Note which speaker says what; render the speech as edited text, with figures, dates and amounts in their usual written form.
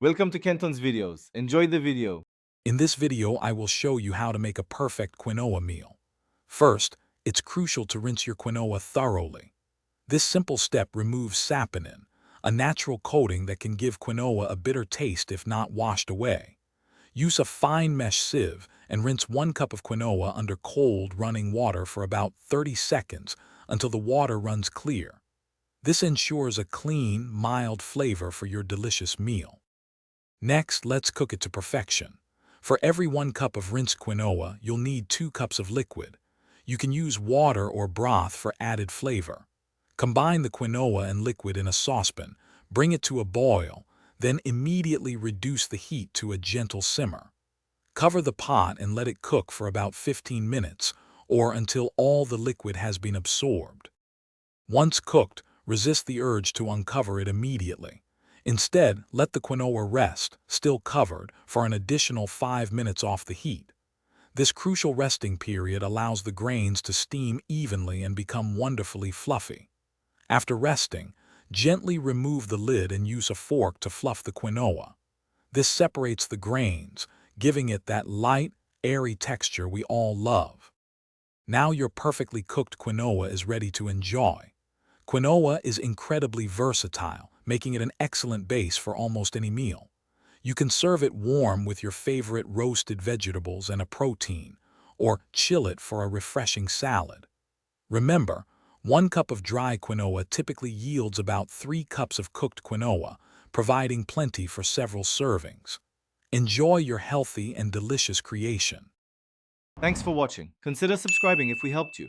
Speaker 1: Welcome to Kenton's videos. Enjoy the video.
Speaker 2: In this video, I will show you how to make a perfect quinoa meal. First, it's crucial to rinse your quinoa thoroughly. This simple step removes saponin, a natural coating that can give quinoa a bitter taste if not washed away. Use a fine mesh sieve and rinse 1 cup of quinoa under cold running water for about 30 seconds until the water runs clear. This ensures a clean, mild flavor for your delicious meal. Next, let's cook it to perfection. For every 1 cup of rinsed quinoa, you'll need 2 cups of liquid. You can use water or broth for added flavor. Combine the quinoa and liquid in a saucepan, bring it to a boil, then immediately reduce the heat to a gentle simmer. Cover the pot and let it cook for about 15 minutes, or until all the liquid has been absorbed. Once cooked, resist the urge to uncover it immediately. Instead, let the quinoa rest, still covered, for an additional 5 minutes off the heat. This crucial resting period allows the grains to steam evenly and become wonderfully fluffy. After resting, gently remove the lid and use a fork to fluff the quinoa. This separates the grains, giving it that light, airy texture we all love. Now your perfectly cooked quinoa is ready to enjoy. Quinoa is incredibly versatile, making it an excellent base for almost any meal. You can serve it warm with your favorite roasted vegetables and a protein, or chill it for a refreshing salad. Remember, 1 cup of dry quinoa typically yields about 3 cups of cooked quinoa, providing plenty for several servings. Enjoy your healthy and delicious creation.
Speaker 1: Thanks for watching. Consider subscribing if we helped you.